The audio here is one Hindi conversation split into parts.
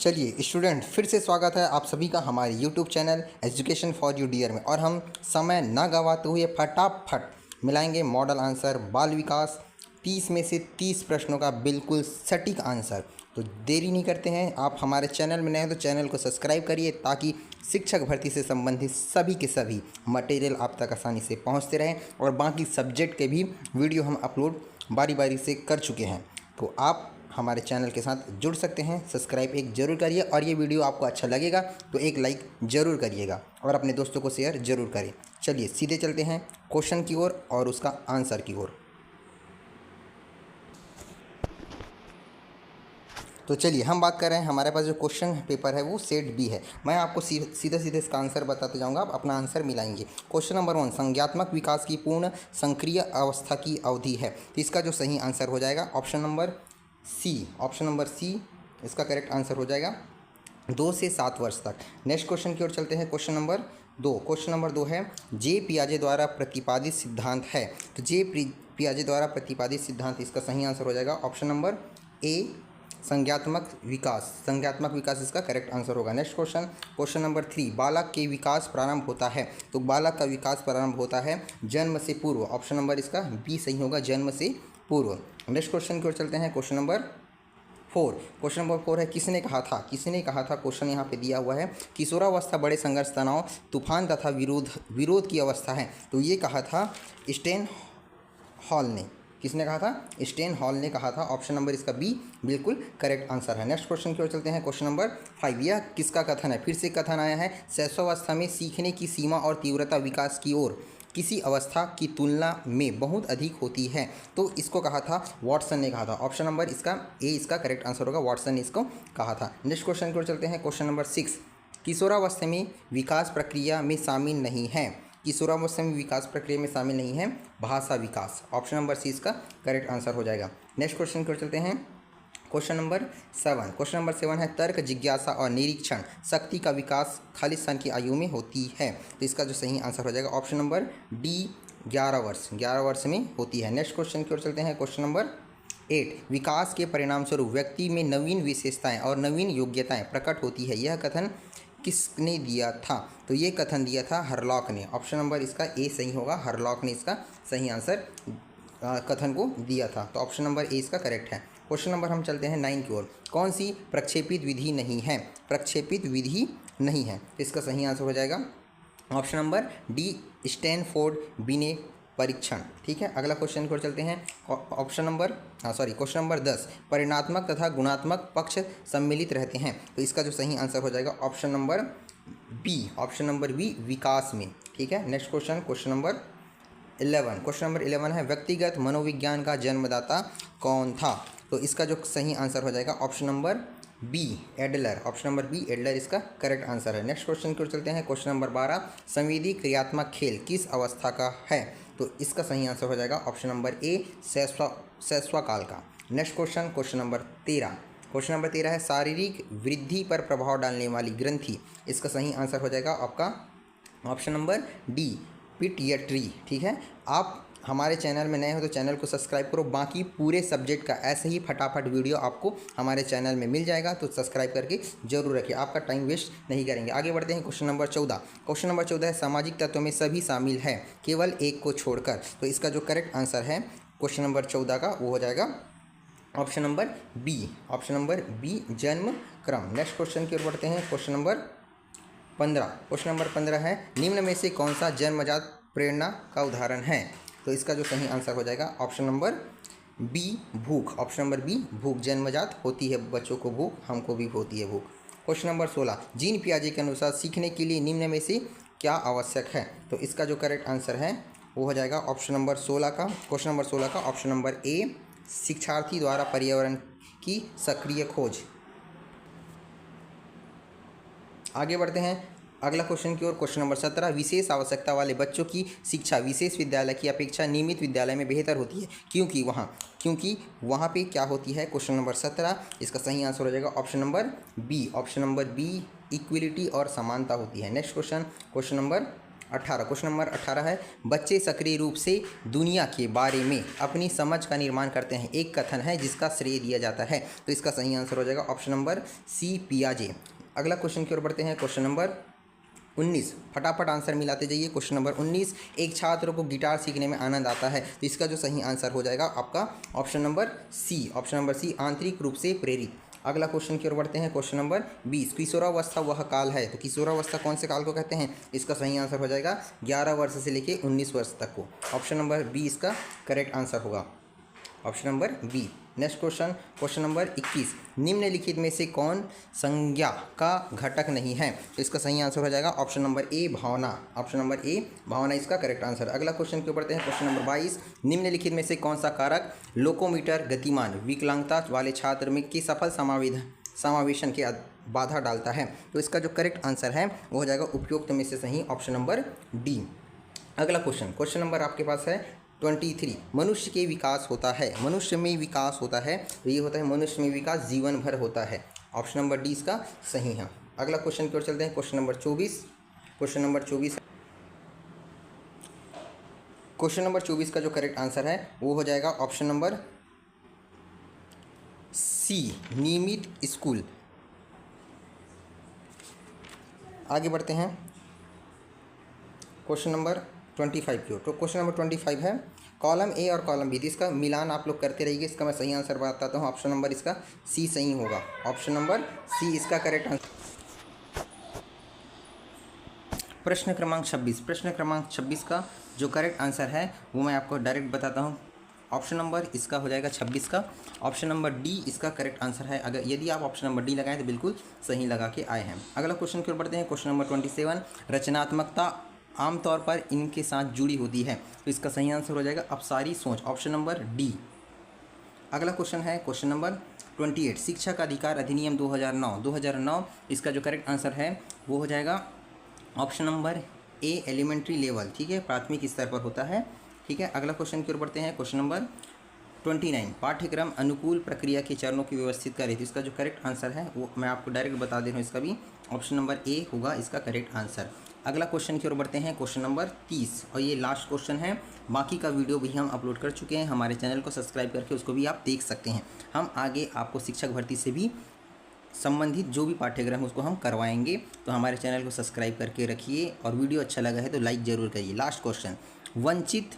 चलिए स्टूडेंट, फिर से स्वागत है आप सभी का हमारे YouTube channel education for you dear में। और हम समय ना गंवाते हुए फटाफट मिलाएंगे मॉडल आंसर बाल विकास 30 में से 30 प्रश्नों का बिल्कुल सटीक आंसर। तो देरी नहीं करते हैं, आप हमारे चैनल में नए हैं तो चैनल को सब्सक्राइब करिए ताकि शिक्षक भर्ती से संबंधित सभी के सभी मटेरियल आप तक आसानी से पहुंचते रहें। और बाकी सब्जेक्ट के भी वीडियो हम अपलोड बारी बारी से कर चुके हैं, तो आप हमारे चैनल के साथ जुड़ सकते हैं। सब्सक्राइब एक ज़रूर करिए और ये वीडियो आपको अच्छा लगेगा तो एक लाइक ज़रूर करिएगा और अपने दोस्तों को शेयर ज़रूर करें। चलिए सीधे चलते हैं क्वेश्चन की ओर और उसका आंसर की ओर। तो चलिए हम बात कर रहे हैं, हमारे पास जो क्वेश्चन पेपर है वो सेट बी है। मैं आपको सीधे सीधे इसका आंसर बताते जाऊंगा, आप अपना आंसर मिलाएंगे। क्वेश्चन नंबर 1, संज्ञात्मक विकास की पूर्ण संक्रिय अवस्था की अवधि है। तो इसका जो सही आंसर हो जाएगा ऑप्शन नंबर सी इसका करेक्ट आंसर हो जाएगा 2 से 7 वर्ष तक। नेक्स्ट क्वेश्चन की ओर चलते हैं। क्वेश्चन नंबर 2 है जे पियाजे द्वारा प्रतिपादित सिद्धांत है। तो जे पियाजे द्वारा प्रतिपादित सिद्धांत, इसका सही आंसर हो जाएगा ऑप्शन नंबर ए, संज्ञात्मक विकास इसका करेक्ट आंसर होगा। नेक्स्ट क्वेश्चन नंबर 3, बालक के विकास प्रारंभ होता है। तो बालक का विकास प्रारंभ होता है जन्म से पूर्व। ऑप्शन नंबर इसका बी सही होगा, जन्म से पूर्व। नेक्स्ट क्वेश्चन की ओर चलते हैं। क्वेश्चन नंबर 4 है किसने कहा था। क्वेश्चन यहाँ पे दिया हुआ है, किशोरावस्था बड़े संघर्ष, तनाव, तूफान तथा विरोध की अवस्था है। तो ये कहा था स्टेन हॉल ने। किसने कहा था? स्टेन हॉल ने कहा था। ऑप्शन नंबर इसका बी बिल्कुल करेक्ट आंसर है। नेक्स्ट क्वेश्चन की ओर चलते हैं। क्वेश्चन नंबर 5, यह किसका कथन है? फिर से कथन आया है, शैशवावस्था में सीखने की सीमा और तीव्रता विकास की ओर किसी अवस्था की तुलना में बहुत अधिक होती है। तो इसको कहा था वॉटसन ने कहा था। ऑप्शन नंबर इसका ए इसका करेक्ट आंसर होगा, वॉटसन ने इसको कहा था। नेक्स्ट क्वेश्चन की ओर चलते हैं। क्वेश्चन नंबर 6, किशोरावस्था में विकास प्रक्रिया में शामिल नहीं है। किशोरावस्था में विकास प्रक्रिया में शामिल नहीं है भाषा विकास। ऑप्शन नंबर सी इसका करेक्ट आंसर हो जाएगा। नेक्स्ट क्वेश्चन की ओर चलते हैं। क्वेश्चन नंबर 7 है, तर्क, जिज्ञासा और निरीक्षण शक्ति का विकास खालिद की आयु में होती है। तो इसका जो सही आंसर हो जाएगा ऑप्शन नंबर डी, 11 वर्ष में होती है। नेक्स्ट क्वेश्चन की ओर चलते हैं। क्वेश्चन नंबर 8, विकास के परिणाम स्वरूप व्यक्ति में नवीन विशेषताएं और नवीन योग्यताएं प्रकट होती है। यह कथन किसने दिया था? तो ये कथन दिया था हरलॉक ने। ऑप्शन नंबर इसका ए सही होगा, हरलॉक ने इसका सही आंसर कथन को दिया था। तो ऑप्शन नंबर ए इसका करेक्ट है। क्वेश्चन नंबर हम चलते हैं 9 की ओर। कौन सी प्रक्षेपित विधि नहीं है? इसका सही आंसर हो जाएगा ऑप्शन नंबर डी, स्टैनफोर्ड बिने परीक्षण। ठीक है, अगला क्वेश्चन की ओर चलते हैं। क्वेश्चन नंबर 10, परिणात्मक तथा गुणात्मक पक्ष सम्मिलित रहते हैं। तो इसका जो सही आंसर हो जाएगा ऑप्शन नंबर बी, विकास में। ठीक है, नेक्स्ट क्वेश्चन नंबर 11 है, व्यक्तिगत मनोविज्ञान का जन्मदाता कौन था? तो इसका जो सही आंसर हो जाएगा option number B, Adler. Option number B, Adler इसका करेक्ट आंसर है। नेक्स्ट क्वेश्चन की ओर चलते हैं। क्वेश्चन नंबर 12, संवेदी क्रियात्मक खेल किस अवस्था का है? तो इसका सही आंसर हो जाएगा ऑप्शन नंबर ए, शैशवकाल का। नेक्स्ट क्वेश्चन नंबर 13 है, शारीरिक वृद्धि पर प्रभाव डालने वाली ग्रंथि। इसका सही आंसर हो जाएगा आपका ऑप्शन नंबर डी, पिट्यूटरी। ठीक है, आप हमारे चैनल में नए हो तो चैनल को सब्सक्राइब करो। बाकी पूरे सब्जेक्ट का ऐसे ही फटाफट वीडियो आपको हमारे चैनल में मिल जाएगा, तो सब्सक्राइब करके जरूर रखिए, आपका टाइम वेस्ट नहीं करेंगे। आगे बढ़ते हैं। क्वेश्चन नंबर 14 है, सामाजिक तत्वों में सभी शामिल है केवल एक को छोड़कर। तो इसका जो करेक्ट आंसर है क्वेश्चन नंबर 14 का वो हो जाएगा ऑप्शन नंबर बी, जन्म क्रम। नेक्स्ट क्वेश्चन की ओर बढ़ते हैं। क्वेश्चन नंबर 15 है, निम्न में से कौन सा जन्मजात प्रेरणा का उदाहरण है? तो इसका जो सही आंसर हो जाएगा ऑप्शन नंबर बी, भूख। ऑप्शन नंबर बी, भूख जन्मजात होती है बच्चों को भूख, हमको भी होती है भूख। क्वेश्चन नंबर 16, जीन पियाजे के अनुसार सीखने के लिए निम्न में से क्या आवश्यक है? तो इसका जो करेक्ट आंसर है वो हो जाएगा ऑप्शन नंबर 16 का। क्वेश्चन नंबर 16 का ऑप्शन नंबर ए, शिक्षार्थी द्वारा पर्यावरण की सक्रिय खोज। आगे बढ़ते हैं अगला क्वेश्चन की ओर। क्वेश्चन नंबर 17, विशेष आवश्यकता वाले बच्चों की शिक्षा विशेष विद्यालय की अपेक्षा नियमित विद्यालय में बेहतर होती है क्योंकि वहाँ पे क्या होती है? क्वेश्चन नंबर 17 इसका सही आंसर हो जाएगा ऑप्शन नंबर बी, इक्वलिटी और समानता होती है। Next question number 18, question number 18 है, बच्चे सक्रिय रूप से दुनिया के बारे में अपनी समझ का निर्माण करते हैं, एक कथन है जिसका श्रेय दिया जाता है। तो इसका सही आंसर हो जाएगा ऑप्शन नंबर सी, पियाजे। अगला क्वेश्चन की ओर बढ़ते हैं, क्वेश्चन नंबर 19, फटाफट आंसर मिलाते जाइए। क्वेश्चन नंबर 19, एक छात्र को गिटार सीखने में आनंद आता है, तो इसका जो सही आंसर हो जाएगा आपका option number C, option number C, आंतरिक रूप से प्रेरित। अगला क्वेश्चन की ओर बढ़ते हैं, क्वेश्चन नंबर 20, किशोरावस्था वह काल है, तो किशोरावस्था कौन से काल को कहते हैं? इसका सही आंसर हो जाएगा 11 वर्ष से लेके 19 वर्ष तक को। ऑप्शन नंबर बी इसका करेक्ट आंसर होगा, option number B. Next question, question number 21, निम्नलिखित में से कौन संज्ञा का घटक नहीं है? तो इसका सही आंसर हो जाएगा ऑप्शन नंबर ए, भावना, ऑप्शन नंबर ए, भावना इसका करेक्ट आंसर। अगला क्वेश्चन के ऊपर बढ़ते हैं, क्वेश्चन नंबर 22, निम्नलिखित में से कौन सा कारक लोकोमीटर गतिमान विकलांगता वाले छात्र में की सफल समावेशन के बाधा डालता है? तो इसका जो करेक्ट आंसर है वो हो जाएगा उपयुक्त में से सही, ऑप्शन नंबर डी। अगला क्वेश्चन, क्वेश्चन नंबर आपके पास है 23, मनुष्य के विकास होता है, मनुष्य में विकास होता है, तो ये होता है मनुष्य में विकास जीवन भर होता है, ऑप्शन नंबर डी इसका सही है। अगला क्वेश्चन की ओर चलते हैं, question number 24, question number 24, question number 24 का जो करेक्ट आंसर है वो हो जाएगा ऑप्शन नंबर सी, नियमित स्कूल। आगे बढ़ते हैं क्वेश्चन नंबर 25 की ओर। तो क्वेश्चन नंबर 25 है, कॉलम ए और कॉलम बी, इसका मिलान आप लोग करते रहिए। इसका मैं सही आंसर बताता हूँ, ऑप्शन नंबर इसका सी सही होगा, ऑप्शन नंबर सी इसका करेक्ट आंसर। प्रश्न क्रमांक 26, प्रश्न क्रमांक 26 का जो करेक्ट आंसर है वो मैं आपको डायरेक्ट बताता हूँ। ऑप्शन नंबर इसका हो जाएगा 26 का, ऑप्शन नंबर डी इसका करेक्ट आंसर है। अगर यदि आप ऑप्शन नंबर डी लगाएं तो बिल्कुल सही लगा के आए हैं। अगला क्वेश्चन की ओर बढ़ते हैं, क्वेश्चन नंबर 27, रचनात्मकता आमतौर पर इनके साथ जुड़ी होती है, तो इसका सही आंसर हो जाएगा अपसारी सोच, ऑप्शन नंबर डी। अगला क्वेश्चन है क्वेश्चन नंबर 28, शिक्षक अधिकार अधिनियम 2009, इसका जो करेक्ट आंसर है वो हो जाएगा option number A, elementary level, ठीक है, प्राथमिक स्तर पर होता है, ठीक है। अगला क्वेश्चन की ओर बढ़ते हैं, क्वेश्चन नंबर 29, पाठ्यक्रम अनुकूल प्रक्रिया के चरणों की व्यवस्थित करे, तो इसका जो करेक्ट आंसर है वो मैं आपको डायरेक्ट बता दे रहा हूँ, इसका भी ऑप्शन नंबर ए होगा इसका करेक्ट आंसर। अगला क्वेश्चन की ओर बढ़ते हैं, क्वेश्चन नंबर 30, और ये लास्ट क्वेश्चन है। बाकी का वीडियो भी हम अपलोड कर चुके हैं, हमारे चैनल को सब्सक्राइब करके उसको भी आप देख सकते हैं। हम आगे आपको शिक्षक भर्ती से भी संबंधित जो भी पाठ्यक्रम है उसको हम करवाएंगे, तो हमारे चैनल को सब्सक्राइब करके रखिए, और वीडियो अच्छा लगा है तो लाइक ज़रूर करिए। लास्ट क्वेश्चन, वंचित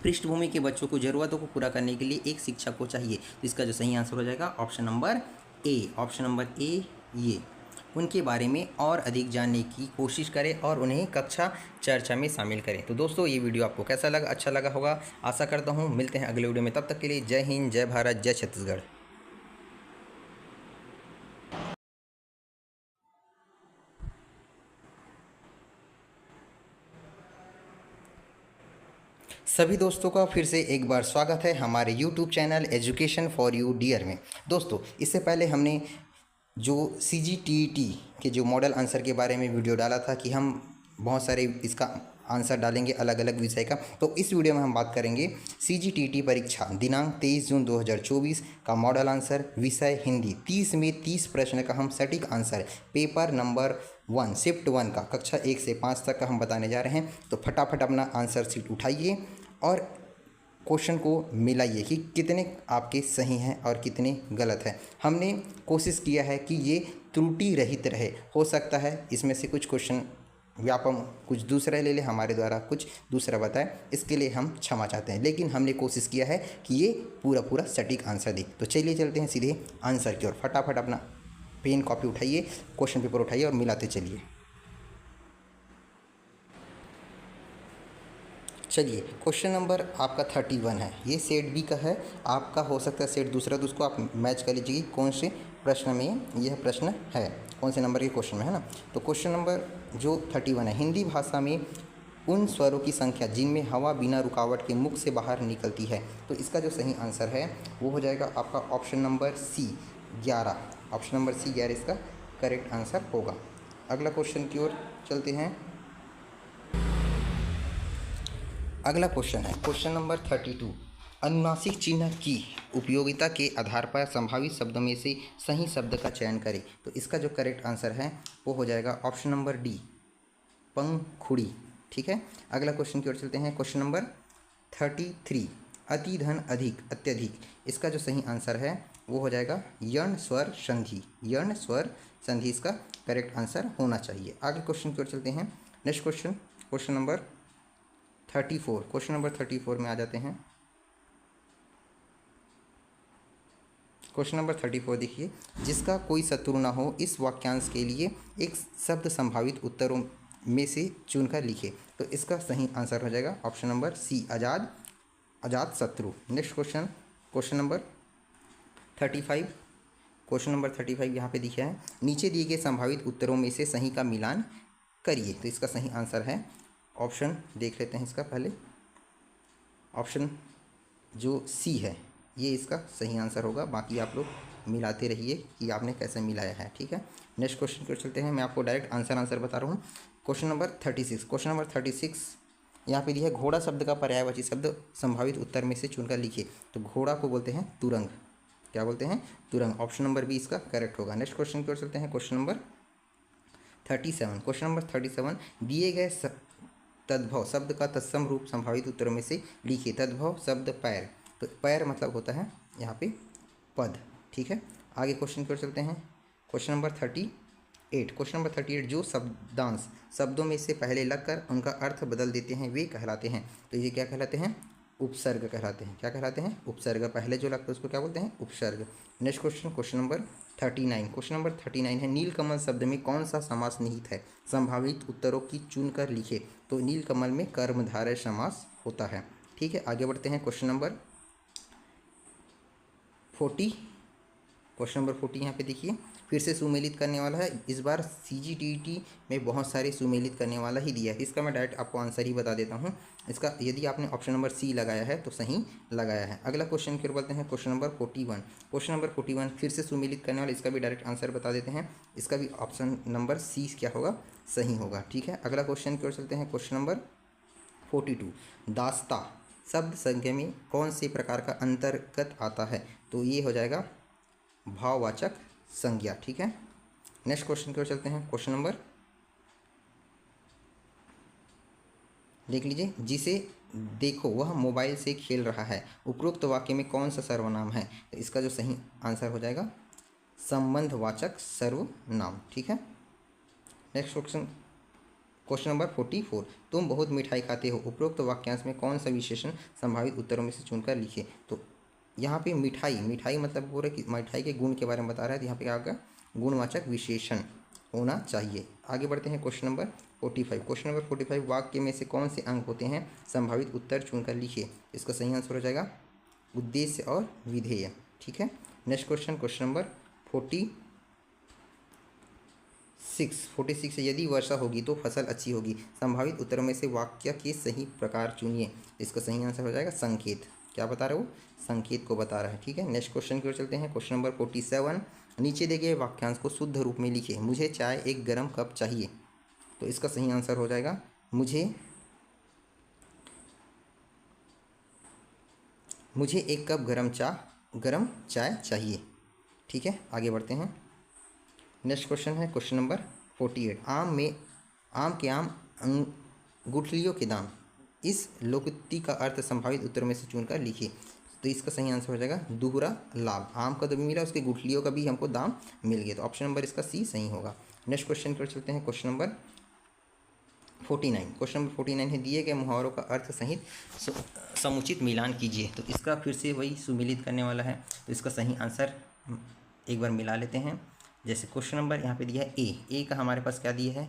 पृष्ठभूमि के बच्चों को ज़रूरतों को पूरा करने के लिए एक शिक्षक को चाहिए, तो इसका जो सही आंसर हो जाएगा ऑप्शन नंबर ए, ऑप्शन नंबर ए, ये उनके बारे में और अधिक जानने की कोशिश करें और उन्हें कक्षा चर्चा में शामिल करें। तो दोस्तों ये वीडियो आपको कैसा लगा, अच्छा लगा होगा, आशा करता हूँ। मिलते हैं अगले वीडियो में, तब तक के लिए जय हिंद, जय भारत, जय छत्तीसगढ़। सभी दोस्तों का फिर से एक बार स्वागत है हमारे YouTube channel education for you dear में। दोस्तों इससे पहले हमने जो CGTET के जो मॉडल आंसर के बारे में वीडियो डाला था कि हम बहुत सारे इसका आंसर डालेंगे अलग अलग विषय का, तो इस वीडियो में हम बात करेंगे CGTET परीक्षा दिनांक 23 जून 2024 का मॉडल आंसर, विषय हिंदी। 30 में 30 प्रश्न का हम सटीक आंसर पेपर नंबर 1 शिफ्ट 1 का कक्षा 1 से 5 तक का हम बताने जा रहे हैं। तो फटाफट अपना आंसर शीट उठाइए और क्वेश्चन को मिलाइए कि कितने आपके सही हैं और कितने गलत हैं। हमने कोशिश किया है कि ये त्रुटि रहित रहे, हो सकता है इसमें से कुछ क्वेश्चन व्यापम कुछ दूसरा ले ले, हमारे द्वारा कुछ दूसरा बताए, इसके लिए हम क्षमा चाहते हैं, लेकिन हमने कोशिश किया है कि ये पूरा सटीक आंसर दे। तो चलिए चलते हैं सीधे आंसर की ओर। फटाफट अपना पेन कॉपी उठाइए, क्वेश्चन पेपर उठाइए और मिलाते चलिए। चलिए क्वेश्चन नंबर आपका 31 है, ये सेट बी का है, आपका हो सकता है सेट दूसरा, तो उसको आप मैच कर लीजिए कौन से प्रश्न में यह प्रश्न है, कौन से नंबर के क्वेश्चन में है ना। तो क्वेश्चन नंबर जो 31 है, हिंदी भाषा में उन स्वरों की संख्या जिनमें हवा बिना रुकावट के मुख से बाहर निकलती है, तो इसका जो सही आंसर है वो हो जाएगा आपका option number C 11, option number C 11 इसका करेक्ट आंसर होगा। अगला क्वेश्चन की ओर चलते हैं। अगला क्वेश्चन है क्वेश्चन नंबर 32, अनुनासिक चिन्ह की उपयोगिता के आधार पर संभावित शब्दों में से सही शब्द का चयन करें, तो इसका जो करेक्ट आंसर है वो हो जाएगा ऑप्शन नंबर डी, पंखुड़ी, ठीक है। अगला क्वेश्चन की ओर चलते हैं। क्वेश्चन नंबर 33, अति धन अधिक अत्यधिक, इसका जो सही आंसर है वो हो जाएगा यण स्वर संधि। यण स्वर संधि इसका करेक्ट आंसर होना चाहिए। आगे क्वेश्चन की ओर चलते हैं। Next question, question number 34। Question number 34 में आ जाते हैं। क्वेश्चन नंबर 34 देखिए, जिसका कोई शत्रु ना हो, इस वाक्यांश के लिए एक शब्द संभावित उत्तरों में से चुनकर लिखे। तो इसका सही आंसर हो जाएगा ऑप्शन नंबर सी, आजाद, अजात शत्रु। Next question, question number 35। Question number 35 यहाँ पे दिखा है, नीचे दिए गए संभावित उत्तरों में से सही का मिलान करिए। तो इसका सही आंसर है ऑप्शन, देख लेते हैं इसका पहले, ऑप्शन जो सी है ये इसका सही आंसर होगा। बाकी आप लोग मिलाते रहिए कि आपने कैसे मिलाया है, ठीक है। नेक्स्ट क्वेश्चन की ओर चलते हैं। मैं आपको डायरेक्ट आंसर बता रहा हूँ। Question number 36। क्वेश्चन नंबर 36 यहाँ पे दिया है, घोड़ा शब्द का पर्यायवाची शब्द संभावित उत्तर में से चुनकर लिखिए। तो घोड़ा को बोलते हैं तुरंग। क्या बोलते हैं? तुरंग। ऑप्शन नंबर बी इसका करेक्ट होगा। नेक्स्ट क्वेश्चन की ओर चलते हैं। Question number 37। क्वेश्चन नंबर 37, दिए गए तद्भव शब्द का तत्सम रूप संभावित उत्तरों में से लिखिए। तद्भव शब्द पैर, तो पैर मतलब होता है यहाँ पे पद, ठीक है। आगे क्वेश्चन की ओर चलते हैं। Question number 38। क्वेश्चन नंबर 38, जो शब्दांश शब्दों में से पहले लगकर उनका अर्थ बदल देते हैं वे कहलाते हैं। तो ये क्या कहलाते हैं? उपसर्ग कहलाते हैं। क्या कहलाते हैं? उपसर्ग। पहले जो लगता है उसको क्या बोलते हैं? उपसर्ग। Next question, question number 39। Question number 39 है, नीलकमल शब्द में कौन सा समास निहित है? संभावित उत्तरों की चुनकर लिखे। तो नीलकमल में कर्मधारय समास होता है, ठीक है। आगे बढ़ते हैं। Question number 40। क्वेश्चन नंबर 40 यहाँ पे देखिए, फिर से सुमेलित करने वाला है। इस बार CGTT में बहुत सारे सुमेलित करने वाला ही दिया है। इसका मैं डायरेक्ट आपको आंसर ही बता देता हूँ। इसका यदि आपने ऑप्शन नंबर सी लगाया है तो सही लगाया है। अगला क्वेश्चन फिर बोलते हैं क्वेश्चन नंबर 41। क्वेश्चन नंबर 41 फिर से सुमेलित करने वाला, इसका भी डायरेक्ट आंसर बता देते हैं। इसका भी ऑप्शन नंबर सी क्या होगा? सही होगा, ठीक है। अगला क्वेश्चन की ओर चलते हैं। क्वेश्चन नंबर 42, दास्ता शब्द संज्ञा में कौन से प्रकार का अंतर्गत आता है? तो ये हो जाएगा भाववाचक संज्ञा, ठीक है। नेक्स्ट क्वेश्चन की ओर चलते हैं। क्वेश्चन नंबर देख लीजिए, जिसे देखो वह मोबाइल से खेल रहा है, उपरोक्त वाक्य में कौन सा सर्वनाम है? तो इसका जो सही आंसर हो जाएगा संबंधवाचक सर्वनाम, ठीक है। नेक्स्ट क्वेश्चन, क्वेश्चन नंबर 44, तुम बहुत मिठाई खाते हो, उपरोक्त वाक्यांश में कौन सा विशेषण संभावित उत्तरों में से चुनकर लिखे। तो यहाँ पे मिठाई मतलब पूरे मिठाई के गुण के बारे में बता रहा है। तो यहाँ पे क्या होगा? गुणवाचक विशेषण होना चाहिए। आगे बढ़ते हैं। Question number 45। क्वेश्चन नंबर 45, वाक्य में से कौन से अंग होते हैं? संभावित उत्तर चुनकर लिखिए। इसका सही आंसर हो जाएगा उद्देश्य और विधेय, ठीक है। नेक्स्ट क्वेश्चन, क्वेश्चन नंबर 46, यदि वर्षा होगी तो फसल अच्छी होगी। संभावित उत्तरों में से वाक्य के सही प्रकार चुनिए। इसका सही आंसर हो जाएगा संकेत। क्या बता रहा है वो? संकेत को बता रहा है, ठीक है। नेक्स्ट क्वेश्चन की ओर चलते हैं। क्वेश्चन नंबर 47, नीचे दिए गए वाक्यांश को शुद्ध रूप में लिखिए। मुझे चाय एक गर्म कप चाहिए। तो इसका सही आंसर हो जाएगा मुझे एक कप गर्म चाय चाहिए, ठीक है। आगे बढ़ते हैं। नेक्स्ट क्वेश्चन है क्वेश्चन नंबर 48, आम के अंगूठलियों के दाम, इस लोकोक्ति का अर्थ संभावित उत्तरों में से चुनकर लिखिए। तो इसका सही आंसर हो जाएगा दोहरा लाभ। आम का तो भी मिला, उसके गुठलियों का भी हमको दाम मिल गया। तो ऑप्शन नंबर इसका सी सही होगा। नेक्स्ट क्वेश्चन पर चलते हैं। Question number 49। क्वेश्चन नंबर 49 है, दिए गए मुहावरों का अर्थ सहित समुचित मिलान कीजिए। तो इसका फिर से वही सुमिलित करने वाला है। तो इसका सही आंसर एक बार मिला लेते हैं। जैसे क्वेश्चन नंबर यहाँ पे दिया है ए का हमारे पास क्या दिया है?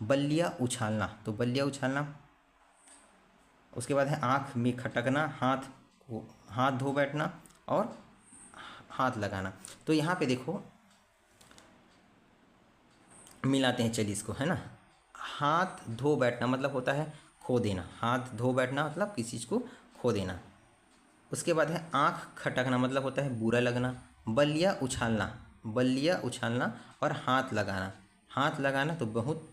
बल्लिया उछालना। तो बल्लिया उछालना, उसके बाद है आँख में खटकना, हाथ धो बैठना और हाथ लगाना। तो यहाँ पे देखो मिलाते हैं, चलिए इसको, है ना। हाथ धो बैठना मतलब होता है खो देना। हाथ धो बैठना मतलब किसी चीज़ को खो देना। उसके बाद है आँख खटकना मतलब होता है बुरा लगना। बल्लिया उछालना और हाथ लगाना तो बहुत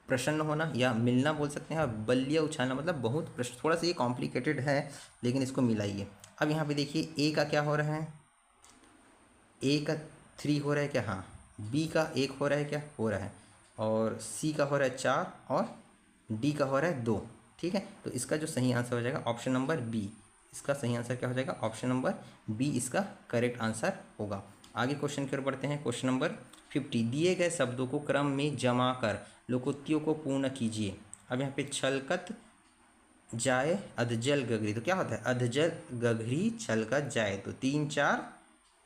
प्रसन्न होना या मिलना बोल सकते हैं। और बल्लिया उछालना मतलब बहुत प्रश्न, थोड़ा सा ये कॉम्प्लिकेटेड है लेकिन इसको मिलाइए। अब यहाँ पे देखिए ए का क्या हो रहा है? ए का 3 हो रहा है क्या? हाँ। बी का 1 हो रहा है क्या? हो रहा है। और सी का हो रहा है 4 और डी का हो रहा है 2। ठीक है, तो इसका जो सही आंसर हो जाएगा ऑप्शन नंबर बी। इसका सही आंसर क्या हो जाएगा? ऑप्शन नंबर बी इसका करेक्ट आंसर होगा। आगे क्वेश्चन की ओर बढ़ते हैं। क्वेश्चन नंबर 50, दिए गए शब्दों को क्रम में जमा कर लोकोक्तियों को पूर्ण कीजिए। अब यहाँ पे छलकत जाए अधजल गगरी, तो क्या होता है? अधजल गगरी छलकत जाए, तो 3 4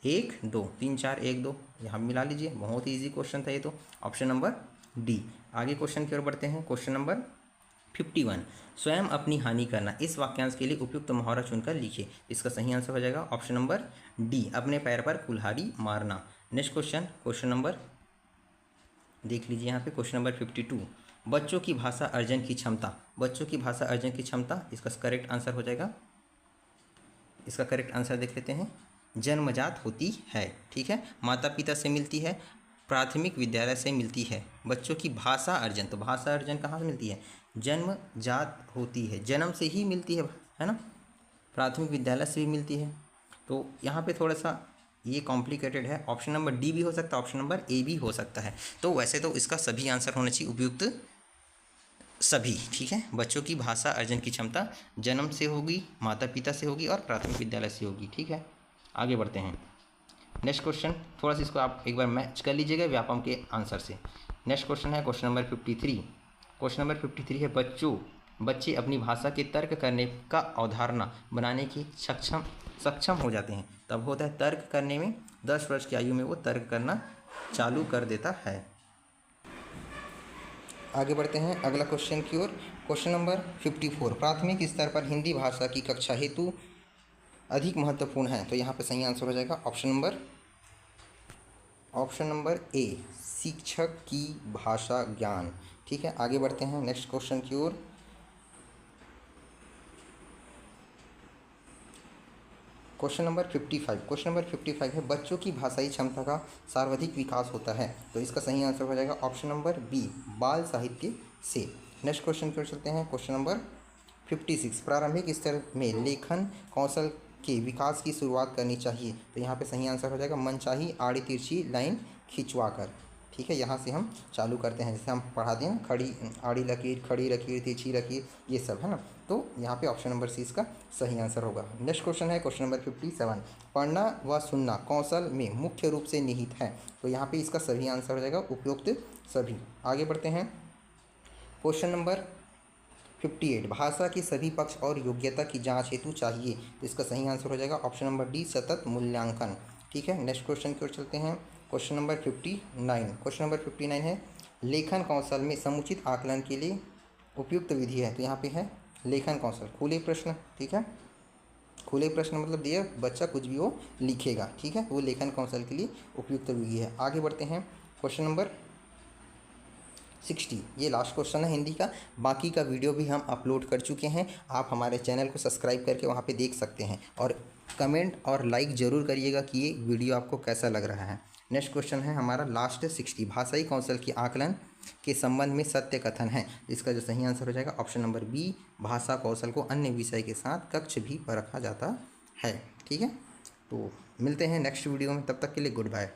1 2, 3 4 1 2 यहाँ मिला लीजिए। बहुत इजी क्वेश्चन था ये तो, ऑप्शन नंबर डी। आगे क्वेश्चन की ओर बढ़ते हैं। क्वेश्चन नंबर 51, स्वयं अपनी हानि करना, इस वाक्यांश के लिए उपयुक्त मुहावरा चुनकर लिखिए। इसका सही आंसर हो जाएगा ऑप्शन नंबर डी, अपने पैर पर कुल्हाड़ी मारना। नेक्स्ट क्वेश्चन, क्वेश्चन नंबर देख लीजिए यहाँ पे क्वेश्चन नंबर 52, बच्चों की भाषा अर्जन की क्षमता। बच्चों की भाषा अर्जन की क्षमता, इसका करेक्ट आंसर हो जाएगा, इसका करेक्ट आंसर देख लेते हैं, जन्मजात होती है। ठीक है, माता पिता से मिलती है, प्राथमिक विद्यालय से मिलती है। बच्चों की भाषा अर्जन, तो भाषा अर्जन कहाँ से मिलती है? जन्मजात होती है, जन्म से ही मिलती है ना। प्राथमिक विद्यालय से भी मिलती है। तो यहाँ पे थोड़ा सा ये कॉम्प्लिकेटेड है, ऑप्शन नंबर डी भी हो सकता है, ऑप्शन नंबर ए भी हो सकता है। तो वैसे तो इसका सभी आंसर होना चाहिए उपयुक्त सभी। ठीक है, बच्चों की भाषा अर्जन की क्षमता जन्म से होगी, माता पिता से होगी और प्राथमिक विद्यालय से होगी। ठीक है, आगे बढ़ते हैं। नेक्स्ट क्वेश्चन, थोड़ा सा इसको आप एक बार मैच कर लीजिएगा व्यापम के आंसर से। नेक्स्ट क्वेश्चन है क्वेश्चन नंबर 53। क्वेश्चन नंबर 53 है, बच्चे अपनी भाषा के तर्क करने का अवधारणा बनाने की सक्षम हो जाते हैं। तब होता है तर्क करने में, 10 वर्ष की आयु में वो तर्क करना चालू कर देता है। आगे बढ़ते हैं अगला क्वेश्चन की ओर। क्वेश्चन नंबर 54, प्राथमिक स्तर पर हिंदी भाषा की कक्षा हेतु अधिक महत्वपूर्ण है। तो यहाँ पे सही आंसर हो जाएगा ऑप्शन नंबर ए, शिक्षक की भाषा ज्ञान। ठीक है, आगे बढ़ते हैं नेक्स्ट क्वेश्चन की ओर। क्वेश्चन नंबर 55 है, बच्चों की भाषाई क्षमता का सर्वाधिक विकास होता है। तो इसका सही आंसर हो जाएगा ऑप्शन नंबर बी, बाल साहित्य से। नेक्स्ट क्वेश्चन की ओर चलते हैं। क्वेश्चन नंबर 56, प्रारंभिक स्तर में लेखन कौशल के विकास की शुरुआत करनी चाहिए। तो यहाँ पे सही आंसर हो जाएगा मनचाही आड़ी तिरछी लाइन खिंचवा कर। ठीक है, यहाँ से हम चालू करते हैं, जैसे हम पढ़ा दें ना, खड़ी आड़ी लकीर, खड़ी लकीर, तिरछी लकीर, ये सब है ना। तो यहाँ पे ऑप्शन नंबर सी इसका सही आंसर होगा। नेक्स्ट क्वेश्चन है क्वेश्चन नंबर 57, पढ़ना व सुनना कौशल में मुख्य रूप से निहित है। तो यहाँ पे इसका सही आंसर हो जाएगा उपयुक्त सभी। आगे बढ़ते हैं। क्वेश्चन नंबर 58, भाषा के सभी पक्ष और योग्यता की जांच हेतु चाहिए। तो इसका सही आंसर हो जाएगा ऑप्शन नंबर डी, सतत मूल्यांकन। ठीक है, नेक्स्ट क्वेश्चन की ओर चलते हैं। क्वेश्चन नंबर 59 है, लेखन कौशल में समुचित आकलन के लिए उपयुक्त विधि है। तो यहाँ पे है लेखन कौशल, खुले प्रश्न। ठीक है, खुले प्रश्न मतलब दिए बच्चा कुछ भी वो लिखेगा। ठीक है, वो लेखन कौशल के लिए उपयुक्त विधि है। आगे बढ़ते हैं। क्वेश्चन नंबर 60, ये लास्ट क्वेश्चन है हिंदी का। बाकी का वीडियो भी हम अपलोड कर चुके हैं, आप हमारे चैनल को सब्सक्राइब करके वहाँ पे देख सकते हैं। और कमेंट और लाइक ज़रूर करिएगा कि ये वीडियो आपको कैसा लग रहा है। नेक्स्ट क्वेश्चन है हमारा लास्ट 60, भाषाई कौशल की आकलन के संबंध में सत्य कथन है। इसका जो सही आंसर हो जाएगा ऑप्शन नंबर बी, भाषा कौशल को अन्य विषय के साथ कक्ष भी परखा जाता है। ठीक है, तो मिलते हैं नेक्स्ट वीडियो में, तब तक के लिए गुड बाय।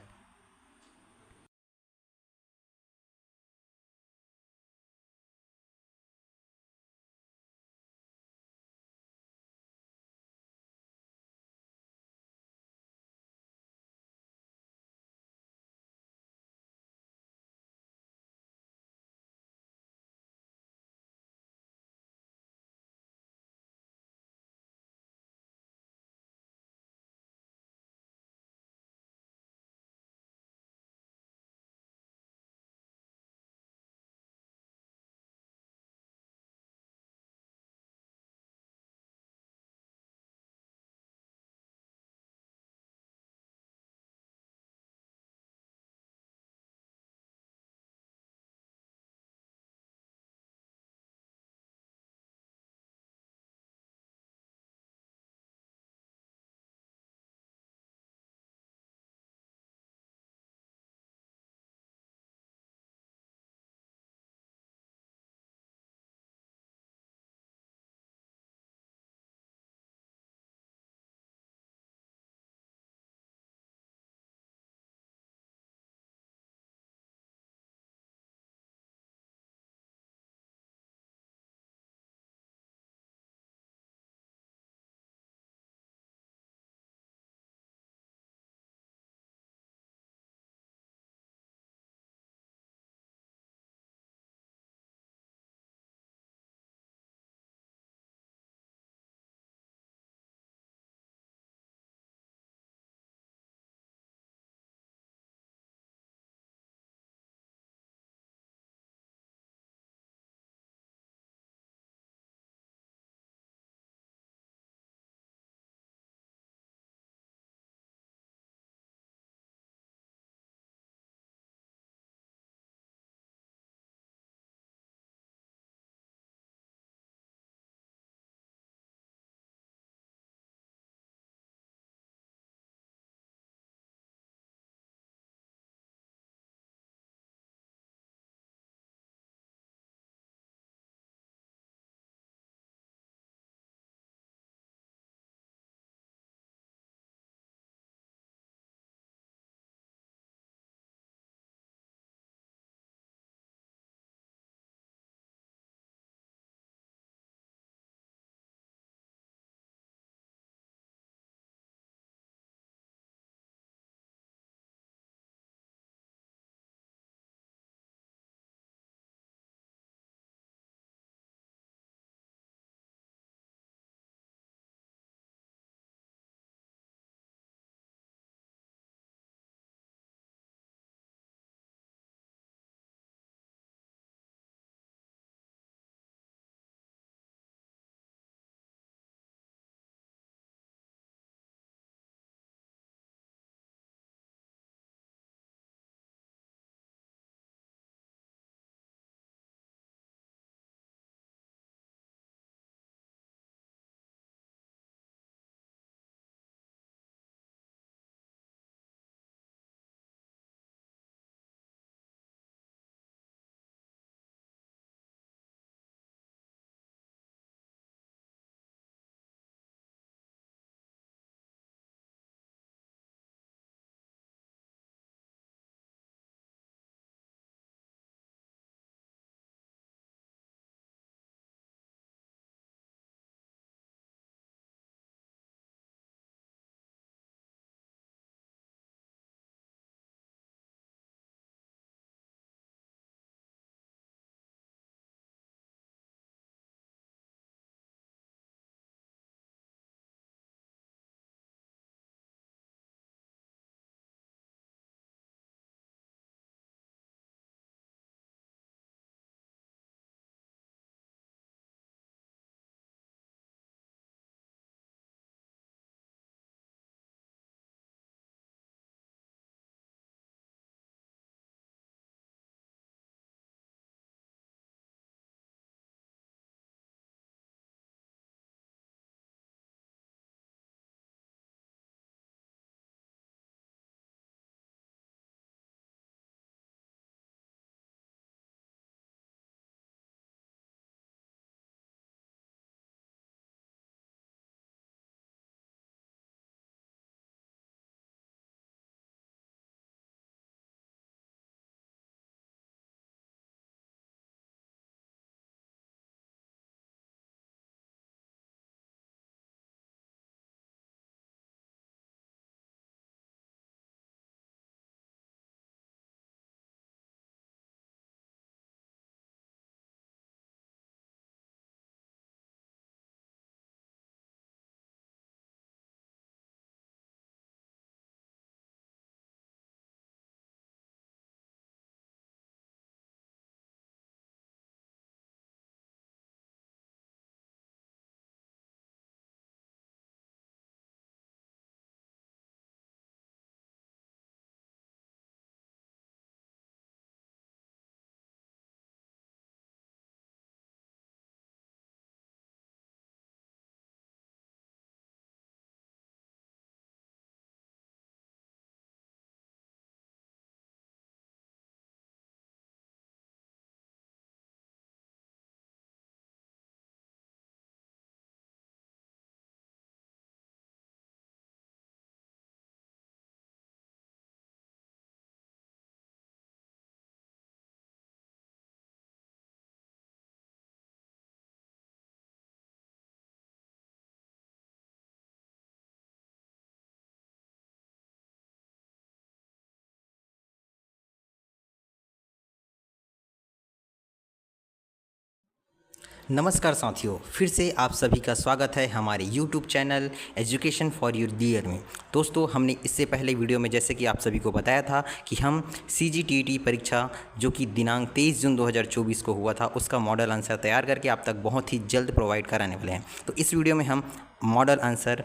नमस्कार साथियों, फिर से आप सभी का स्वागत है हमारे YouTube channel education for your dear में। दोस्तों, हमने इससे पहले वीडियो में जैसे कि आप सभी को बताया था कि हम CGTT परीक्षा जो कि दिनांक 23 जून 2024 को हुआ था, उसका मॉडल आंसर तैयार करके आप तक बहुत ही जल्द प्रोवाइड कराने वाले हैं। तो इस वीडियो में हम मॉडल आंसर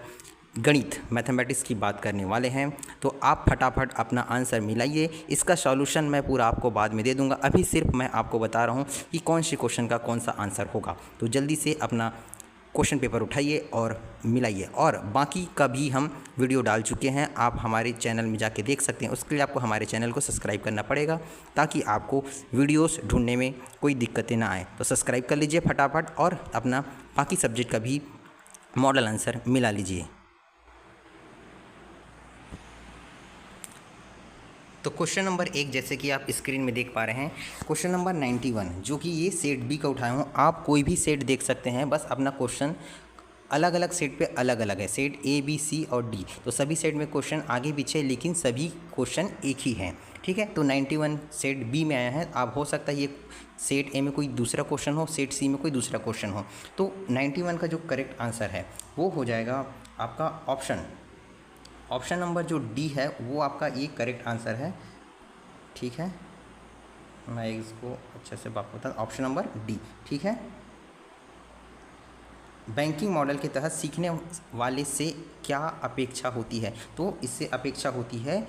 गणित मैथमेटिक्स की बात करने वाले हैं। तो आप फटाफट अपना आंसर मिलाइए। इसका सॉल्यूशन मैं पूरा आपको बाद में दे दूंगा, अभी सिर्फ मैं आपको बता रहा हूं कि कौन से क्वेश्चन का कौन सा आंसर होगा। तो जल्दी से अपना क्वेश्चन पेपर उठाइए और मिलाइए। और बाकी का भी हम वीडियो डाल चुके हैं, आप हमारे चैनल में जाके देख सकते हैं। उसके लिए आपको हमारे चैनल को सब्सक्राइब करना पड़ेगा ताकि आपको वीडियोस ढूंढने में कोई दिक्कतें ना आए। तो सब्सक्राइब कर लीजिए फटाफट और अपना बाकी सब्जेक्ट का भी मॉडल आंसर मिला लीजिए। तो क्वेश्चन नंबर 1 जैसे कि आप स्क्रीन में देख पा रहे हैं, क्वेश्चन नंबर 91 जो कि ये सेट बी का उठाया हूँ। आप कोई भी सेट देख सकते हैं, बस अपना क्वेश्चन अलग अलग सेट पे अलग अलग है, सेट ए बी सी और डी। तो सभी सेट में क्वेश्चन आगे पीछे, लेकिन सभी क्वेश्चन एक ही हैं, ठीक है। तो 91 सेट बी में आया है। अब हो सकता है ये सेट ए में कोई दूसरा क्वेश्चन हो, सेट सी में कोई दूसरा क्वेश्चन हो। तो 91 का जो करेक्ट आंसर है वो हो जाएगा आपका ऑप्शन नंबर जो डी है, वो आपका ये करेक्ट आंसर है, ठीक है। मैं इसको अच्छे से बात बता, ऑप्शन नंबर डी, ठीक है। बैंकिंग मॉडल के तहत सीखने वाले से क्या अपेक्षा होती है? तो इससे अपेक्षा होती है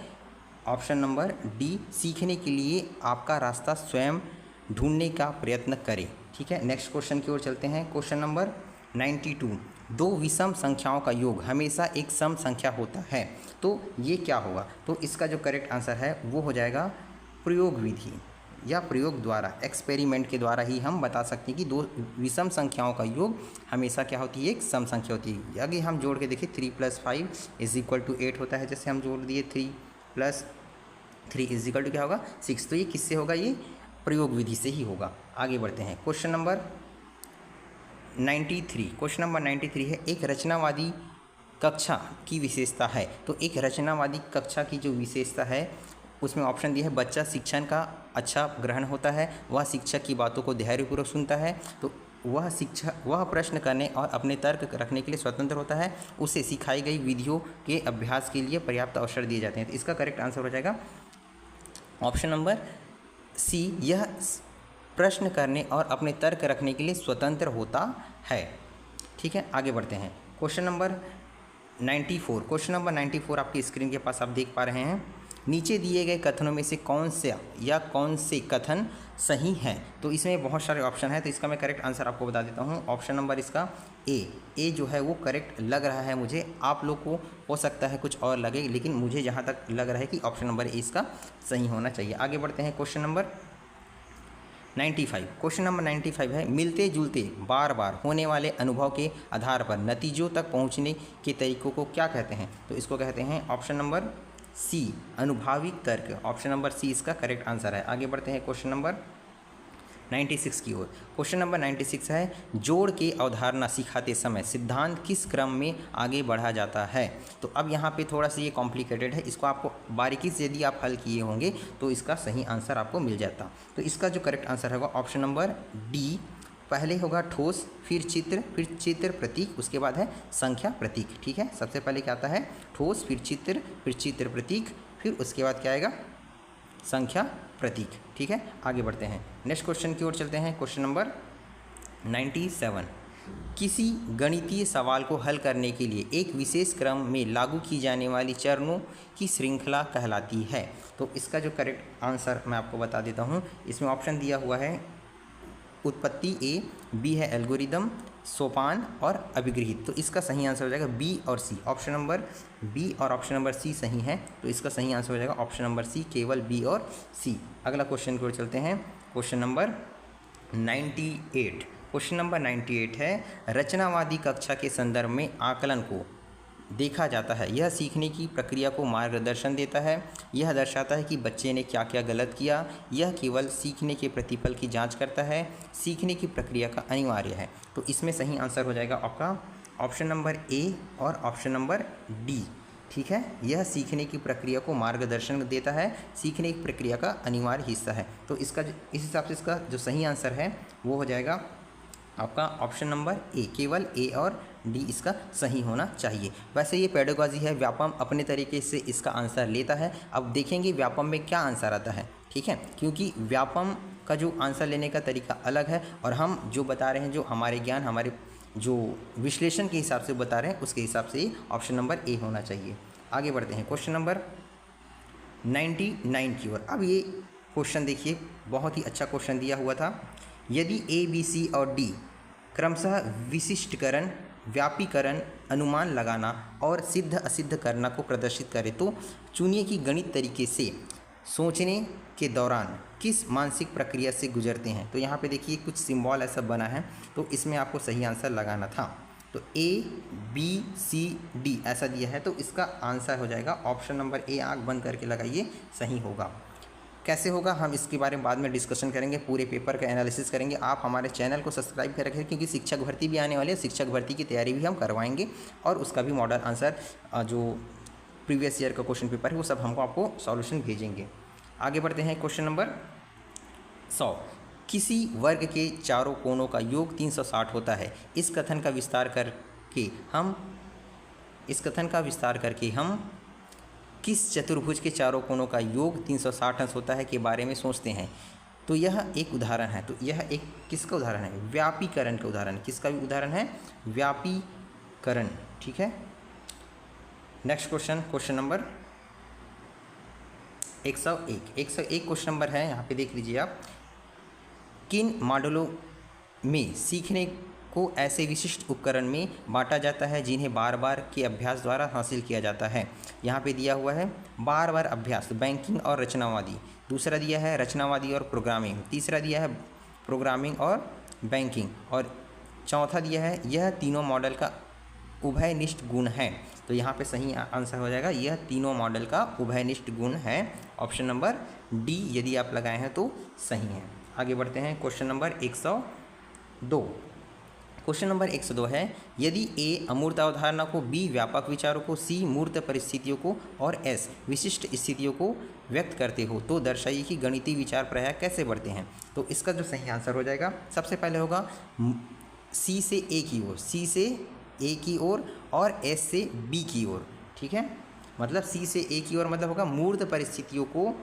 ऑप्शन नंबर डी, सीखने के लिए आपका रास्ता स्वयं ढूंढने का प्रयत्न करें, ठीक है। नेक्स्ट क्वेश्चन की ओर चलते हैं। क्वेश्चन नंबर 92, दो विषम संख्याओं का योग हमेशा एक सम संख्या होता है, तो ये क्या होगा? तो इसका जो करेक्ट आंसर है वो हो जाएगा प्रयोग विधि या प्रयोग द्वारा, एक्सपेरिमेंट के द्वारा ही हम बता सकते हैं कि दो विषम संख्याओं का योग हमेशा क्या होती है? एक सम संख्या होती है। अगर हम जोड़ के देखिए 3 + 5 = 8 होता है, जैसे हम जोड़ दिए 3 + 3 = क्या होगा? 6। तो ये किससे होगा? ये प्रयोग विधि से ही होगा। आगे बढ़ते हैं। क्वेश्चन नंबर 93, क्वेश्चन नंबर 93 है, एक रचनावादी कक्षा की विशेषता है। तो एक रचनावादी कक्षा की जो विशेषता है उसमें ऑप्शन दिया है, बच्चा शिक्षण का अच्छा ग्रहण होता है, वह शिक्षक की बातों को धैर्यपूर्वक सुनता है, तो वह प्रश्न करने और अपने तर्क रखने के लिए स्वतंत्र होता है, उसे सिखाई गई विधियों के अभ्यास के लिए पर्याप्त अवसर दिए जाते हैं। तो इसका करेक्ट आंसर हो जाएगा ऑप्शन नंबर सी, यह प्रश्न करने और अपने तर्क रखने के लिए स्वतंत्र होता है, ठीक है। आगे बढ़ते हैं। क्वेश्चन नंबर 94, क्वेश्चन नंबर 94 आपकी स्क्रीन के पास आप देख पा रहे हैं, नीचे दिए गए कथनों में से कौन से कथन सही हैं? तो इसमें बहुत सारे ऑप्शन हैं, तो इसका मैं करेक्ट आंसर आपको बता देता हूँ। ऑप्शन नंबर इसका ए जो है वो करेक्ट लग रहा है मुझे, आप लोग को हो सकता है कुछ और लगे, लेकिन मुझे जहाँ तक लग रहा है कि ऑप्शन नंबर ए इसका सही होना चाहिए। आगे बढ़ते हैं। क्वेश्चन नंबर 95, क्वेश्चन नंबर 95 है, मिलते जुलते बार बार होने वाले अनुभव के आधार पर नतीजों तक पहुंचने के तरीकों को क्या कहते हैं? तो इसको कहते हैं ऑप्शन नंबर सी, अनुभाविक तर्क। ऑप्शन नंबर सी इसका करेक्ट आंसर है। आगे बढ़ते हैं क्वेश्चन नंबर 96 की ओर। क्वेश्चन नंबर 96 है, जोड़ की अवधारणा सिखाते समय सिद्धांत किस क्रम में आगे बढ़ा जाता है? तो अब यहाँ पे थोड़ा सा ये कॉम्प्लिकेटेड है, इसको आपको बारीकी से यदि आप हल किए होंगे तो इसका सही आंसर आपको मिल जाता। तो इसका जो करेक्ट आंसर होगा ऑप्शन नंबर डी, पहले होगा ठोस, फिर चित्र प्रतीक, उसके बाद है संख्या प्रतीक, ठीक है। सबसे पहले क्या आता है? ठोस, फिर चित्र प्रतीक, फिर उसके बाद क्या आएगा? संख्या प्रतीक, ठीक है। आगे बढ़ते हैं। नेक्स्ट क्वेश्चन की ओर चलते हैं। क्वेश्चन नंबर 97, किसी गणितीय सवाल को हल करने के लिए एक विशेष क्रम में लागू की जाने वाली चरणों की श्रृंखला कहलाती है। तो इसका जो करेक्ट आंसर मैं आपको बता देता हूँ। इसमें ऑप्शन दिया हुआ है उत्पत्ति ए, बी है एल्गोरिदम, सोपान और अभिगृहित। तो इसका सही आंसर हो जाएगा बी और सी। ऑप्शन नंबर बी और ऑप्शन नंबर सी सही है, तो इसका सही आंसर हो जाएगा ऑप्शन नंबर सी, केवल बी और सी। अगला क्वेश्चन की ओर चलते हैं। क्वेश्चन नंबर 98, क्वेश्चन नंबर 98 है, रचनावादी कक्षा के संदर्भ में आकलन को देखा जाता है, यह सीखने की प्रक्रिया को मार्गदर्शन देता है, यह दर्शाता है कि बच्चे ने क्या क्या गलत किया, यह केवल सीखने के प्रतिफल की जांच करता है, सीखने की प्रक्रिया का अनिवार्य है। तो इसमें सही आंसर हो जाएगा आपका ऑप्शन नंबर ए और ऑप्शन नंबर डी, ठीक है। यह सीखने की प्रक्रिया को मार्गदर्शन देता है, सीखने की प्रक्रिया का अनिवार्य हिस्सा है। तो इसका इस हिसाब से इसका जो सही आंसर है वो हो जाएगा आपका ऑप्शन नंबर ए, केवल ए और डी इसका सही होना चाहिए। वैसे ये पेडागॉजी है, व्यापम अपने तरीके से इसका आंसर लेता है। अब देखेंगे व्यापम में क्या आंसर आता है, ठीक है, क्योंकि व्यापम का जो आंसर लेने का तरीका अलग है और हम जो बता रहे हैं, जो हमारे ज्ञान, हमारे जो विश्लेषण के हिसाब से बता रहे हैं, उसके हिसाब से ऑप्शन नंबर ए होना चाहिए। आगे बढ़ते हैं क्वेश्चन नंबर 99 की ओर। अब ये क्वेश्चन देखिए, बहुत ही अच्छा क्वेश्चन दिया हुआ था। यदि ए, बी, सी और डी क्रमशः विशिष्टकरण, व्यापीकरण, अनुमान लगाना और सिद्ध असिद्ध करना को प्रदर्शित करें तो चुनिए कि गणित तरीके से सोचने के दौरान किस मानसिक प्रक्रिया से गुजरते हैं। तो यहाँ पे देखिए कुछ सिंबल ऐसा बना है, तो इसमें आपको सही आंसर लगाना था। तो ए, बी, सी, डी ऐसा दिया है, तो इसका आंसर हो जाएगा ऑप्शन नंबर ए। आँख बंद करके लगाइए, सही होगा। कैसे होगा हम इसके बारे में बाद में डिस्कशन करेंगे, पूरे पेपर का एनालिसिस करेंगे। आप हमारे चैनल को सब्सक्राइब कर रखें, क्योंकि शिक्षक भर्ती भी आने वाली है, शिक्षक भर्ती की तैयारी भी हम करवाएंगे और उसका भी मॉडल आंसर, जो प्रीवियस ईयर का क्वेश्चन पेपर है, वो सब हमको आपको सॉल्यूशन भेजेंगे। आगे बढ़ते हैं क्वेश्चन नंबर 100। किसी वर्ग के चारों कोणों का योग 360 होता है। इस कथन का विस्तार करके हम किस चतुर्भुज के चारों कोणों का योग 360 अंश होता है के बारे में सोचते हैं। तो यह एक उदाहरण है। तो यह एक किसका उदाहरण है? व्यापीकरण का उदाहरण। किसका भी उदाहरण है? व्यापीकरण, ठीक है। Next question, question number 101 question number है, यहाँ पे देख लीजिए आप। किन मॉडलों में सीखने को ऐसे विशिष्ट उपकरण में बांटा जाता है जिन्हें बार बार के अभ्यास द्वारा हासिल किया जाता है? यहाँ पे दिया हुआ है बार बार अभ्यास, बैंकिंग और रचनावादी। दूसरा दिया है रचनावादी और प्रोग्रामिंग। तीसरा दिया है प्रोग्रामिंग और बैंकिंग। और चौथा दिया है यह तीनों मॉडल का उभयनिष्ठ गुण है। तो यहाँ पे सही आंसर हो जाएगा यह तीनों मॉडल का उभयनिष्ठ गुण है। ऑप्शन नंबर डी यदि आप लगाए हैं तो सही है। आगे बढ़ते हैं क्वेश्चन नंबर 102। क्वेश्चन नंबर 102 है, यदि ए अमूर्त अवधारणा को, बी व्यापक विचारों को, सी मूर्त परिस्थितियों को और एस विशिष्ट स्थितियों को व्यक्त करते हो तो दर्शाइए कि गणितीय विचार प्रायः कैसे बढ़ते हैं। तो इसका जो सही आंसर हो जाएगा, सबसे पहले होगा सी से ए की ओर, सी से ए की ओर और एस से बी की ओर, ठीक है। मतलब सी से ए की ओर मतलब होगा मूर्त परिस्थितियों को,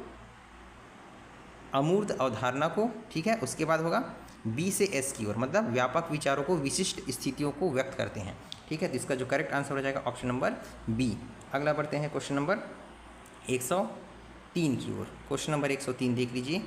अमूर्त अवधारणा को, ठीक है। उसके बाद होगा बी से एस की ओर, मतलब व्यापक विचारों को, विशिष्ट स्थितियों को व्यक्त करते हैं, ठीक है। तो इसका जो करेक्ट आंसर हो जाएगा ऑप्शन नंबर बी। अगला बढ़ते हैं क्वेश्चन नंबर 103 की ओर। क्वेश्चन नंबर 103 देख लीजिए,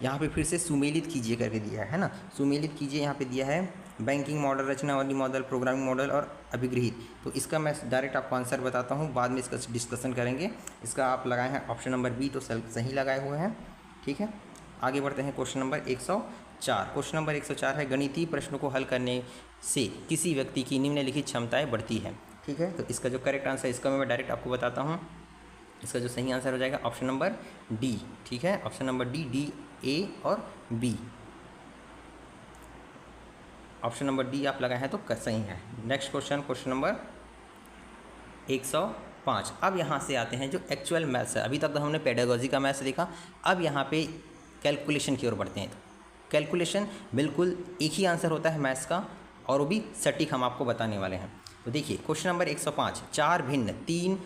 यहाँ पे फिर से सुमेलित कीजिए करके दिया है ना। सुमेलित कीजिए, यहाँ पे दिया है बैंकिंग मॉडल, रचनावादी मॉडल, प्रोग्रामिंग मॉडल और अभिगृहित। तो इसका मैं डायरेक्ट आपको आंसर बताता हूँ, बाद में इसका डिस्कशन करेंगे। इसका आप लगाए हैं ऑप्शन नंबर बी, तो सही लगाए हुए हैं, ठीक है। आगे बढ़ते हैं क्वेश्चन नंबर 104। क्वेश्चन नंबर 104 है, गणितीय प्रश्नों को हल करने से किसी व्यक्ति की निम्नलिखित क्षमताएं बढ़ती है, ठीक है। तो इसका जो करेक्ट आंसर है, इसका मैं डायरेक्ट आपको बताता हूँ। इसका जो सही आंसर हो जाएगा ऑप्शन नंबर डी, ठीक है। ऑप्शन नंबर डी, ए और बी। ऑप्शन नंबर डी आप लगाए हैं तो सही है। Next question, question number 105। अब यहाँ से आते हैं जो एक्चुअल मैथ्स है। अभी तक तो हमने पेडागॉजी का मैथ्स देखा, अब यहाँ पे कैलकुलेशन की ओर बढ़ते हैं। तो कैलकुलेशन बिल्कुल एक ही आंसर होता है मैथ्स का, और वो भी सटीक हम आपको बताने वाले हैं। तो देखिए क्वेश्चन नंबर 105, 4 भिन्न 3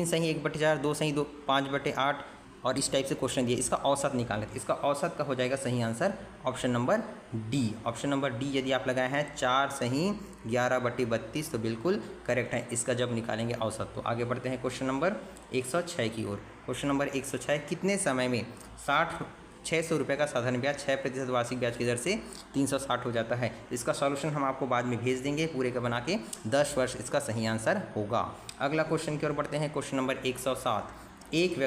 सही 1/4, 2 सही 2, 5/8 और इस टाइप से क्वेश्चन दिए। इसका औसत निकालें, तो इसका औसत का हो जाएगा सही answer option number D. Option number D यदि आप लगाए हैं 4 सही 11/32, तो बिल्कुल करेक्ट है। इसका जब निकालेंगे औसत। तो आगे बढ़ते हैं क्वेश्चन नंबर 106 की ओर। क्वेश्चन नंबर 106, कितने समय में 600 रुपये का साधारण ब्याज 6% वार्षिक ब्याज की दर से 360 हो जाता है। इसका सॉल्यूशन हम आपको बाद में भेज देंगे पूरे का बना के। 10 वर्ष इसका सही आंसर होगा। अगला क्वेश्चन की ओर बढ़ते हैं। क्वेश्चन नंबर 107, एक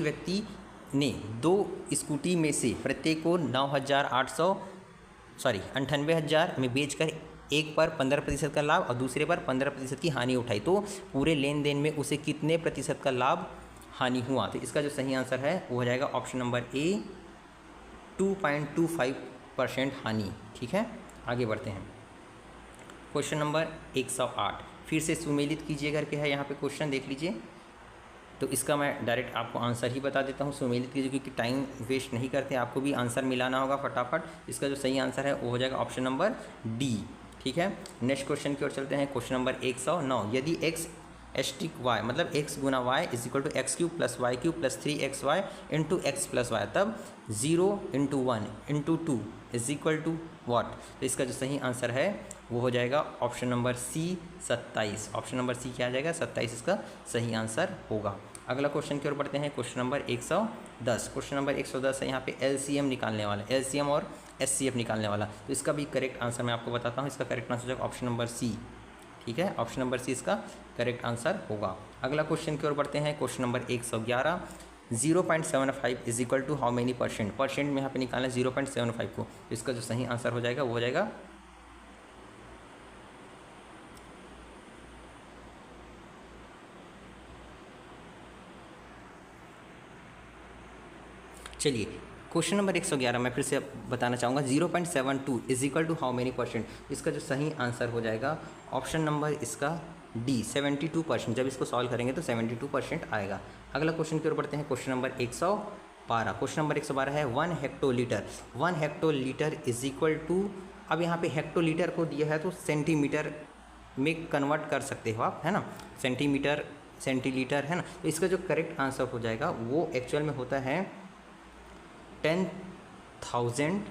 व्यक्ति ने 2 स्कूटी में से प्रत्येक को 98,000 में बेचकर एक पर 15% का लाभ और दूसरे पर 15% की हानि उठाई, तो पूरे लेन देन में उसे कितने प्रतिशत का लाभ हानि हुआ? तो इसका जो सही आंसर है वो हो जाएगा ऑप्शन नंबर ए, 2.25% हानि, ठीक है। आगे बढ़ते हैं क्वेश्चन नंबर 108, फिर से सुमेलित कीजिए करके है यहाँ पे क्वेश्चन, देख लीजिए। तो इसका मैं डायरेक्ट आपको आंसर ही बता देता हूँ, सुमेलित कीजिए क्योंकि टाइम वेस्ट नहीं करते, आपको भी आंसर मिलाना होगा फटाफट। इसका जो सही आंसर है वो हो जाएगा ऑप्शन नंबर डी। ठीक है, नेक्स्ट क्वेश्चन की ओर चलते हैं। क्वेश्चन नंबर 109, यदि एक्स एस्टिक वाई मतलब x गुना Y is equal to X cube plus Y cube plus 3xy into X plus Y, तब 0 into 1 into 2 is equal to what. तो इसका जो सही आंसर है वो हो जाएगा option number C 27। Option number C क्या आ जाएगा 27 इसका सही आंसर होगा। अगला क्वेश्चन की ओर बढ़ते हैं। Question number 110। क्वेश्चन नंबर 110 है यहाँ पे LCM निकालने वाला, LCM और SCF निकालने वाला। तो इसका भी करेक्ट आंसर मैं आपको बताता हूँ। इसका करेक्ट आंसर हो जाएगा ऑप्शन नंबर सी। ठीक है, ऑप्शन नंबर सी इसका करेक्ट आंसर होगा। अगला क्वेश्चन की ओर बढ़ते हैं। Question number 111, 0.75 is equal to how many percent. Percent में यहाँ पे निकालना है 0.75 को। तो इसका जो सही आंसर हो जाएगा वो हो जाएगा चलिए क्वेश्चन नंबर 111 मैं फिर से बताना चाहूँगा, 0.72 is equal to how many percent. इसका जो सही आंसर हो जाएगा ऑप्शन नंबर इसका डी 72%। जब इसको सॉल्व करेंगे तो 72% आएगा। अगला क्वेश्चन की ओर बढ़ते हैं। Question number 112। क्वेश्चन नंबर 112 है 1 hectolitre. 1 hectolitre is equal to, अब यहाँ पे हेक्टोलीटर को दिया है तो सेंटीमीटर में कन्वर्ट कर सकते हो आप, है ना, सेंटीमीटर सेंटीलीटर, है ना। तो इसका जो करेक्ट आंसर हो जाएगा वो एक्चुअल में होता है 10,000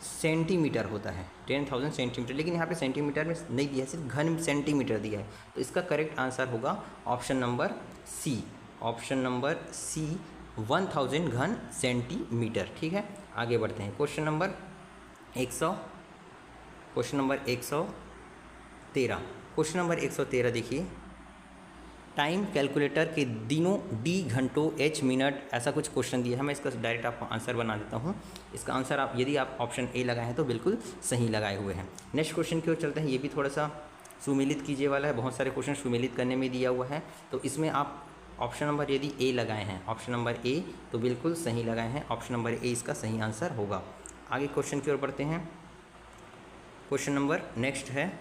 सेंटीमीटर होता है, 10,000 सेंटीमीटर। लेकिन यहाँ पे सेंटीमीटर में नहीं दिया है, सिर्फ घन सेंटीमीटर दिया है। तो इसका करेक्ट आंसर होगा option number C. Option number C 1000 घन सेंटीमीटर। ठीक है, आगे बढ़ते हैं। Question number 113। क्वेश्चन नंबर 113 देखिए, टाइम कैलकुलेटर के दिनों डी घंटों एच मिनट ऐसा कुछ क्वेश्चन दिया है। मैं इसका डायरेक्ट आपको आंसर बना देता हूँ। इसका आंसर आप यदि आप ऑप्शन ए लगाए हैं तो बिल्कुल सही लगाए हुए हैं। नेक्स्ट क्वेश्चन की ओर चलते हैं। ये भी थोड़ा सा सुमेलित कीजिए वाला है, बहुत सारे क्वेश्चन सुमेलित करने में दिया हुआ है। तो इसमें आप ऑप्शन नंबर यदि ए लगाए हैं, ऑप्शन नंबर ए, तो बिल्कुल सही लगाए हैं। ऑप्शन नंबर ए इसका सही आंसर होगा। आगे क्वेश्चन की ओर बढ़ते हैं। क्वेश्चन नंबर नेक्स्ट है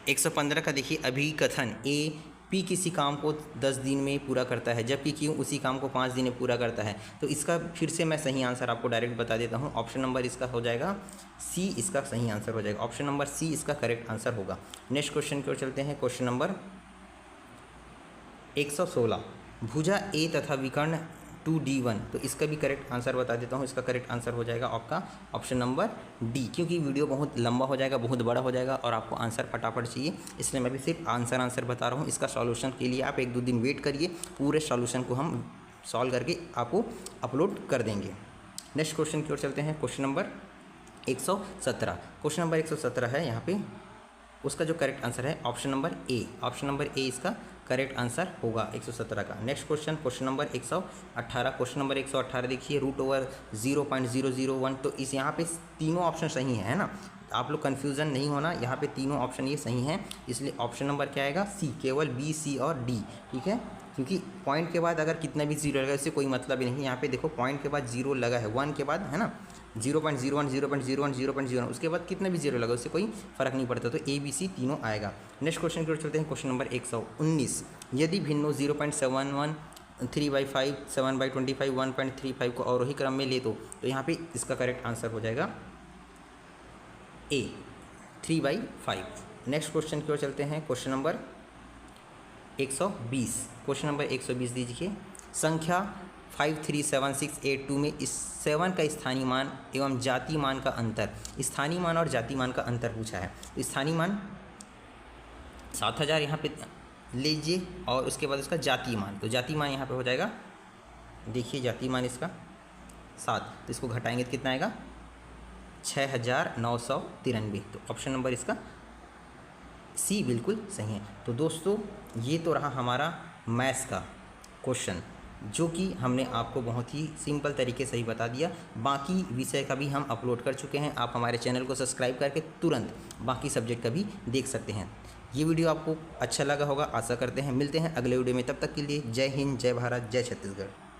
115 का देखिए, अभिकथन ए पी किसी काम को 10 दिन में पूरा करता है जबकि क्यू उसी काम को 5 दिन में पूरा करता है। तो इसका फिर से मैं सही आंसर आपको डायरेक्ट बता देता हूँ। ऑप्शन नंबर इसका हो जाएगा सी, इसका सही आंसर हो जाएगा। ऑप्शन नंबर सी इसका करेक्ट आंसर होगा। नेक्स्ट क्वेश्चन की ओर चलते हैं। क्वेश्चन नंबर 116, भुजा ए तथा विकर्ण 2D1। तो इसका भी करेक्ट आंसर बता देता हूँ। इसका करेक्ट आंसर हो जाएगा आपका ऑप्शन नंबर डी, क्योंकि वीडियो बहुत लंबा हो जाएगा, बहुत बड़ा हो जाएगा और आपको आंसर फटाफट चाहिए, इसलिए मैं भी सिर्फ आंसर बता रहा हूँ। इसका सॉल्यूशन के लिए आप 1-2 दिन वेट करिए, पूरे सॉल्यूशन को हम सॉल्व करके आपको अपलोड कर देंगे। नेक्स्ट क्वेश्चन की ओर चलते हैं। Question number 117। क्वेश्चन नंबर 117 है, यहाँ पे उसका जो करेक्ट आंसर है ऑप्शन नंबर ए। ऑप्शन नंबर ए इसका करेक्ट आंसर होगा 117 का। Next question, question number 118। Question number 118 देखिए, √0.001। तो इस यहाँ पे तीनों ऑप्शन सही है ना, आप लोग कन्फ्यूज़न नहीं होना, यहाँ पे तीनों ऑप्शन ये सही हैं, इसलिए ऑप्शन नंबर क्या आएगा सी, केवल बी, सी और डी। ठीक है, क्योंकि पॉइंट के बाद अगर कितना भी जीरो लगा इससे कोई मतलब ही नहीं। यहाँ पे देखो पॉइंट के बाद जीरो लगा है, 1 के बाद, है ना, 0.01, 0.01, 0.01, उसके बाद कितना भी जीरो लगा उससे कोई फ़र्क नहीं पड़ता। तो ए, बी, सी तीनों आएगा। नेक्स्ट क्वेश्चन की ओर चलते हैं। क्वेश्चन नंबर 119, यदि भिन्नों 0.71, 3/5, 7/25, 1.35 को अवरोही क्रम में ले तो यहाँ पे इसका करेक्ट आंसर हो जाएगा ए, 3/5। नेक्स्ट क्वेश्चन की ओर चलते हैं। Question number 120। क्वेश्चन नंबर 120 दीजिए, संख्या 537682 में इस 7 का स्थानीय मान एवं जाति मान का अंतर, स्थानीय मान और जाति मान का अंतर पूछा है। तो स्थानीय मान 7000 यहाँ पे लीजिए और उसके बाद उसका जाति मान, तो जाति मान यहाँ पे हो जाएगा, देखिए जाति मान इसका 7, तो इसको घटाएंगे तो कितना आएगा 6993। तो ऑप्शन नंबर इसका सी बिल्कुल सही है। तो दोस्तों ये तो रहा हमारा मैथ्स का क्वेश्चन, जो कि हमने आपको बहुत ही सिंपल तरीके से ही बता दिया। बाकी विषय का भी हम अपलोड कर चुके हैं, आप हमारे चैनल को सब्सक्राइब करके तुरंत बाकी सब्जेक्ट का भी देख सकते हैं। ये वीडियो आपको अच्छा लगा होगा, आशा करते हैं। मिलते हैं अगले वीडियो में, तब तक के लिए जय हिंद, जय भारत, जय छत्तीसगढ़।